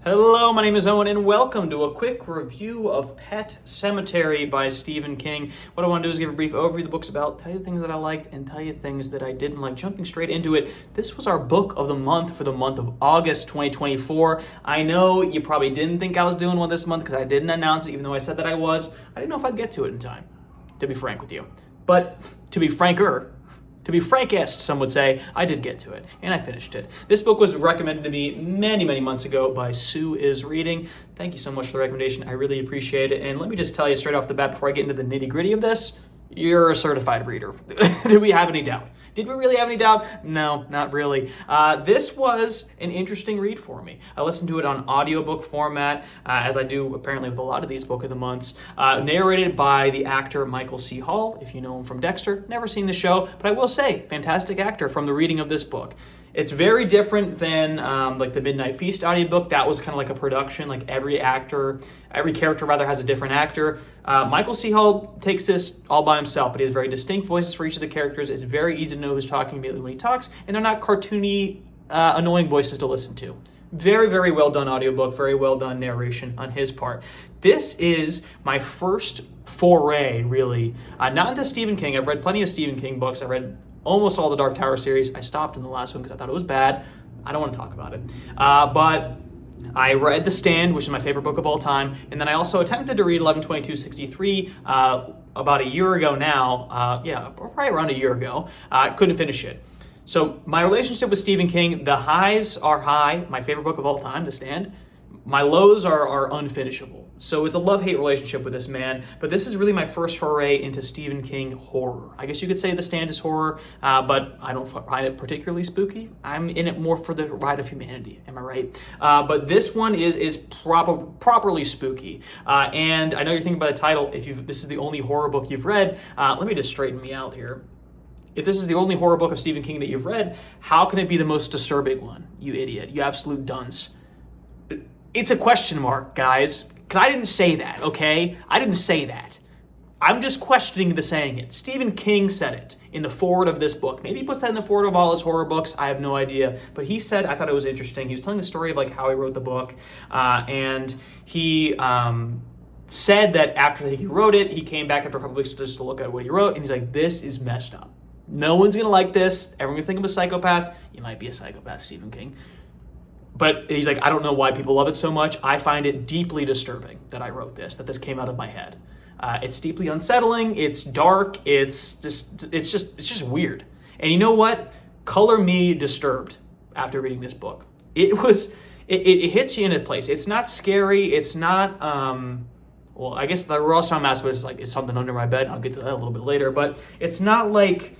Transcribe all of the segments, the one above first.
Hello, my name is Owen, and welcome to a quick review of Pet Sematary by Stephen King. What I want to do is give a brief overview of the book's about, tell you the things that I liked, and tell you things that I didn't like. Jumping straight into it, this was our book of the month for the month of August 2024. I know you probably didn't think I was doing one this month because I didn't announce it, even though I said that I was. I didn't know if I'd get to it in time, to be frank with you. But to be frankest, some would say, I did get to it, and I finished it. This book was recommended to me many months ago by Sue Is Reading. Thank you so much for the recommendation. I really appreciate it. And let me just tell you straight off the bat before I get into the nitty-gritty of this, you're a certified reader. Did we have any doubt? Did we really have any doubt? No, not really. This was an interesting read for me. I listened to it on audiobook format, as I do apparently with a lot of these book of the months, narrated by the actor Michael C. Hall, if you know him from Dexter. Never seen the show, but I will say, fantastic actor from the reading of this book. It's very different than like the Midnight Feast audiobook. That was kind of like a production, like every character has a different actor. Michael C. Hall takes this all by himself, but he has very distinct voices for each of the characters. It's very easy to know who's talking immediately when he talks, and they're not cartoony, annoying voices to listen to. Very well done audiobook, very well done narration on his part. This is my first foray, really, not into Stephen King. I've read plenty of Stephen King books. I read almost all the Dark Tower series. I stopped in the last one because I thought it was bad. I don't want to talk about it. But I read The Stand, which is my favorite book of all time. And then I also attempted to read 11/22/63 about a year ago now. Probably around a year ago. Couldn't finish it. So my relationship with Stephen King, the highs are high. My favorite book of all time, The Stand. My lows are unfinishable. So it's a love-hate relationship with this man, but this is really my first foray into Stephen King horror. I guess you could say The Stand is horror, but I don't find it particularly spooky. I'm in it more for the ride of humanity, am I right? But this one is properly spooky. And I know you're thinking by the title, this is the only horror book you've read, let me just straighten me out here. If this is the only horror book of Stephen King that you've read, how can it be the most disturbing one? You idiot, you absolute dunce. It's a question mark, guys, because I didn't say that, okay? I didn't say that. I'm just questioning the saying it. Stephen King said it in the foreword of this book. Maybe he puts that in the foreword of all his horror books. I have no idea. But he said, I thought it was interesting. He was telling the story of like how he wrote the book. And he said that after he wrote it, he came back after a couple weeks just to look at what he wrote. And he's like, this is messed up. No one's going to like this. Everyone's going to think I'm a psychopath. You might be a psychopath, Stephen King. But he's like, I don't know why people love it so much. I find it deeply disturbing that I wrote this, that this came out of my head. It's deeply unsettling. It's dark. It's just weird. And you know what? Color me disturbed after reading this book. It hits you in a place. It's not scary. It's not, well, I guess the raw sound mask was like, is something under my bed. I'll get to that a little bit later. But it's not like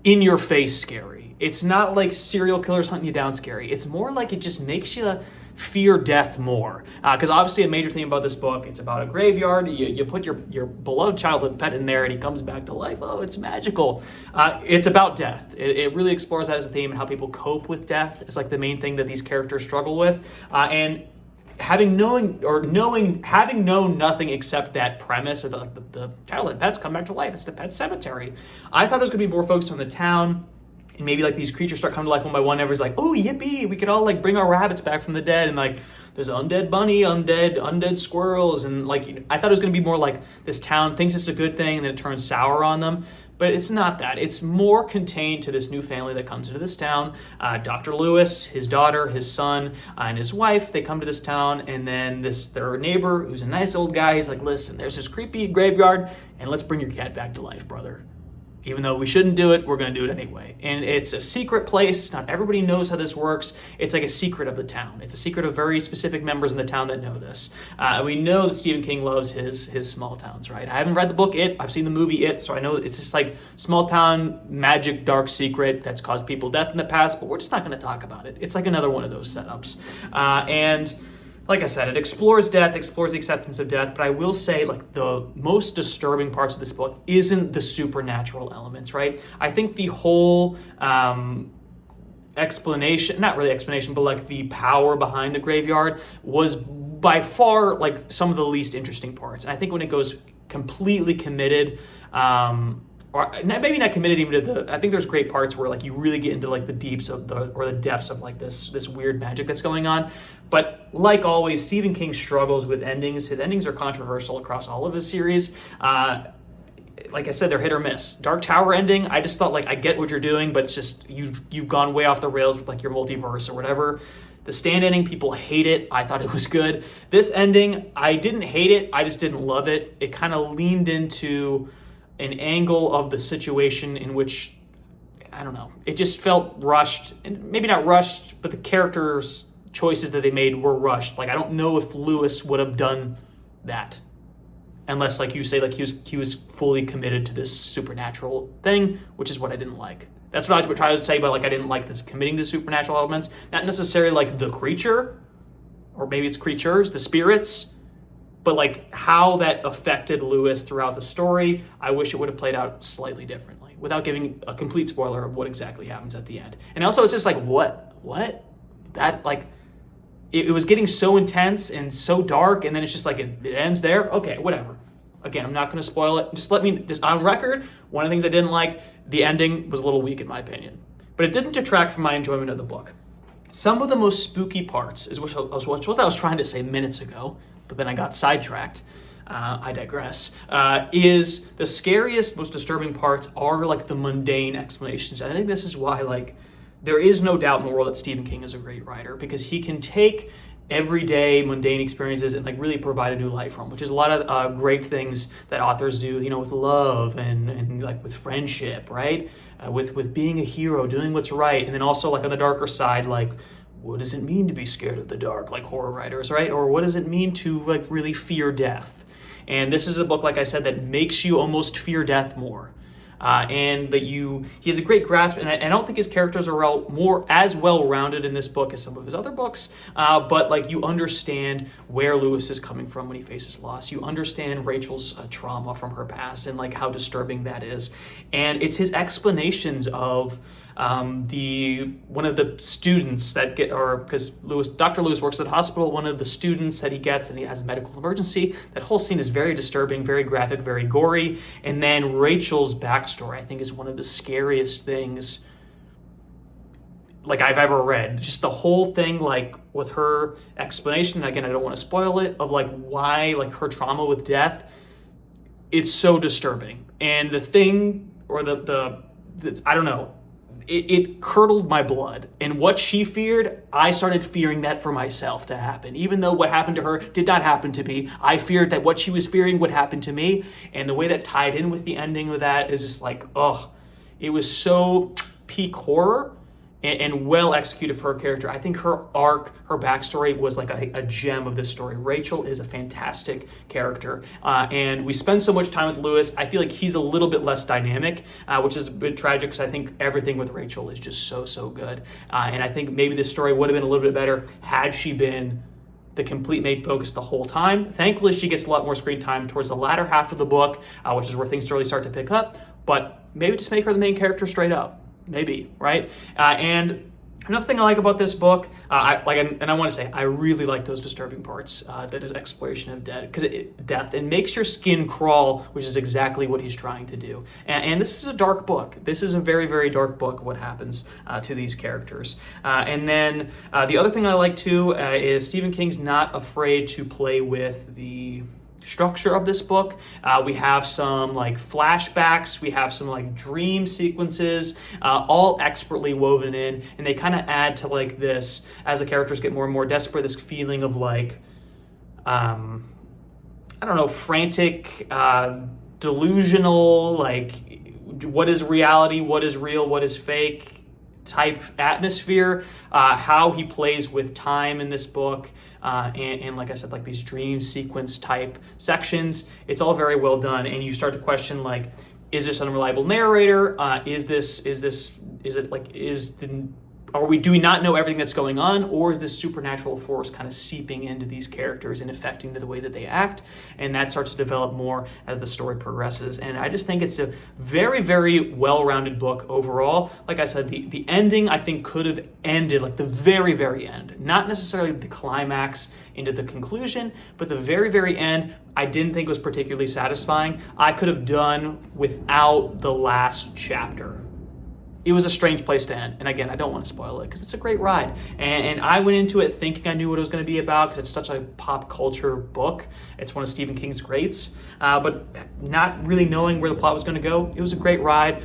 in your face scary. It's not like serial killers hunting you down scary. It's more like it just makes you fear death more. Because obviously a major theme about this book, it's about a graveyard. You put your beloved childhood pet in there and he comes back to life. Oh, it's magical. It's about death. It really explores that as a theme and how people cope with death. It's like the main thing that these characters struggle with. And having known nothing except that premise of the childhood pets come back to life. It's the Pet Sematary. I thought it was going to be more focused on the town. And maybe like these creatures start coming to life one by one. Everybody's like, oh, yippee, we could all like bring our rabbits back from the dead. And like there's an undead bunny, undead squirrels. And like, I thought it was going to be more like this town thinks it's a good thing and then it turns sour on them. But it's not that. It's more contained to this new family that comes into this town. Dr. Lewis, his daughter, his son, and his wife, they come to this town. And then their neighbor, who's a nice old guy, he's like, listen, there's this creepy graveyard and let's bring your cat back to life, brother. Even though we shouldn't do it, we're going to do it anyway. And it's a secret place. Not everybody knows how this works. It's like a secret of the town. It's a secret of very specific members in the town that know this. We know that Stephen King loves his small towns, right? I haven't read the book It. I've seen the movie It, so I know it's just like small town magic dark secret that's caused people death in the past, but we're just not going to talk about it. It's like another one of those setups. And like I said, it explores death, explores the acceptance of death, but I will say like the most disturbing parts of this book isn't the supernatural elements, right? I think the whole explanation, not really explanation, but like the power behind the graveyard was by far like some of the least interesting parts. And I think when it goes completely committed, or maybe not committed even to the, I think there's great parts where like you really get into like the deeps of the depths of like this weird magic that's going on. But like always, Stephen King struggles with endings. His endings are controversial across all of his series. Like I said, they're hit or miss. Dark Tower ending, I just thought like, I get what you're doing, but it's just, you've gone way off the rails with like your multiverse or whatever. The Stand ending, people hate it. I thought it was good. This ending, I didn't hate it. I just didn't love it. It kind of leaned into an angle of the situation in which, I don't know, it just felt rushed. And maybe not rushed, but the characters' choices that they made were rushed. Like, I don't know if Lewis would have done that. Unless, like you say, like he was fully committed to this supernatural thing, which is what I didn't like. That's what I was trying to say, but like I didn't like this committing to supernatural elements. Not necessarily like the creature, or maybe it's creatures, the spirits, but like how that affected Lewis throughout the story. I wish it would have played out slightly differently, without giving a complete spoiler of what exactly happens at the end. And also, it's just like what that like. It was getting so intense and so dark, and then it's just like it ends there. Okay, whatever. Again, I'm not going to spoil it. Just on record, one of the things I didn't like, the ending was a little weak in my opinion. But it didn't detract from my enjoyment of the book. Some of the most spooky parts, is what I was trying to say minutes ago, but then I got sidetracked. I digress. Is the scariest, most disturbing parts are like the mundane explanations. And I think this is why like there is no doubt in the world that Stephen King is a great writer, because he can take everyday mundane experiences and like really provide a new life from, which is a lot of great things that authors do, you know, with love and like with friendship, right? With being a hero, doing what's right. And then also like on the darker side, like what does it mean to be scared of the dark, like horror writers, right? Or what does it mean to like really fear death? And this is a book, like I said, that makes you almost fear death more. And that he has a great grasp, and I don't think his characters are as well-rounded in this book as some of his other books, but like you understand where Lewis is coming from when he faces loss. You understand Rachel's trauma from her past and like how disturbing that is. And it's his explanations of one of the students that because Dr. Lewis works at a hospital, one of the students that he gets, and he has a medical emergency. That whole scene is very disturbing, very graphic, very gory. And then Rachel's backstory, I think, is one of the scariest things like I've ever read. Just the whole thing, like with her explanation, again, I don't want to spoil it, of like why, like her trauma with death, it's so disturbing. And the thing, or I don't know, it curdled my blood. And what she feared, I started fearing that for myself to happen. Even though what happened to her did not happen to me, I feared that what she was fearing would happen to me. And the way that tied in with the ending of that is just like, it was so peak horror and well executed for her character. I think her arc, her backstory was like a gem of this story. Rachel is a fantastic character. And we spend so much time with Lewis. I feel like he's a little bit less dynamic, which is a bit tragic because I think everything with Rachel is just so good. And I think maybe this story would have been a little bit better had she been the complete main focus the whole time. Thankfully, she gets a lot more screen time towards the latter half of the book, which is where things really start to pick up. But maybe just make her the main character straight up. Maybe, right? And another thing I like about this book, I want to say, I really like those disturbing parts. That is exploration of death, and makes your skin crawl, which is exactly what he's trying to do. And this is a dark book. This is a very, very dark book. What happens to these characters? And then the other thing I like too is Stephen King's not afraid to play with the structure of this book. We have some like flashbacks, we have some like dream sequences, all expertly woven in, and they kind of add to like this, as the characters get more and more desperate, this feeling of like, I don't know, frantic, delusional, like what is reality, what is real, what is fake type atmosphere. How he plays with time in this book. And like I said, like these dream sequence type sections, it's all very well done. And you start to question, like, is this an unreliable narrator? Is the do we not know everything that's going on, or is this supernatural force kind of seeping into these characters and affecting the way that they act? And that starts to develop more as the story progresses. And I just think it's a very, very well-rounded book overall. Like I said, the ending I think could have ended like the very, very end, not necessarily the climax into the conclusion, but the very, very end I didn't think was particularly satisfying. I could have done without the last chapter. It was a strange place to end. And again, I don't want to spoil it because it's a great ride. And I went into it thinking I knew what it was going to be about because it's such a pop culture book. It's one of Stephen King's greats. But not really knowing where the plot was going to go, it was a great ride.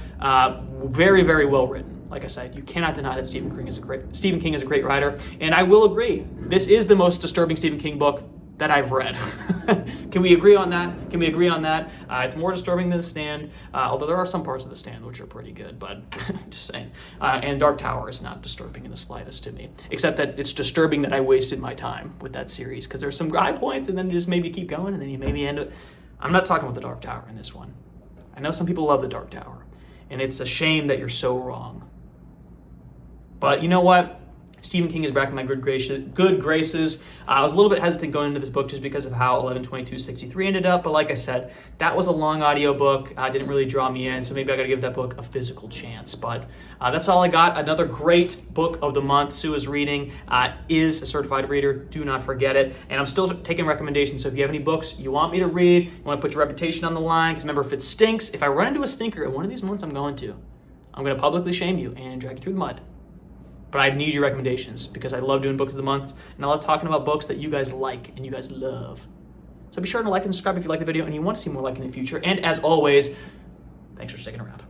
Very, very well written. Like I said, you cannot deny that Stephen King is a great writer. And I will agree, this is the most disturbing Stephen King book that I've read. Can we agree on that? It's more disturbing than The Stand, although there are some parts of The Stand which are pretty good, but just saying. And Dark Tower is not disturbing in the slightest to me, except that it's disturbing that I wasted my time with that series, because there's some high points and then it just made me keep going, and then you made me end it. I'm not talking about The Dark Tower in this one. I know some people love The Dark Tower, and it's a shame that you're so wrong. But you know what? Stephen King is back in my good graces. I was a little bit hesitant going into this book just because of how 11/22/63 ended up, but like I said, that was a long audiobook. Didn't really draw me in, so maybe I got to give that book a physical chance. But that's all I got. Another great book of the month Sue is reading, is a certified reader. Do not forget it. And I'm still taking recommendations, so if you have any books you want me to read, you want to put your reputation on the line, because remember, if it stinks, if I run into a stinker in one of these months, I'm going to publicly shame you and drag you through the mud. But I need your recommendations because I love doing Book of the Month, and I love talking about books that you guys like and you guys love. So be sure to like and subscribe if you like the video and you want to see more like in the future. And as always, thanks for sticking around.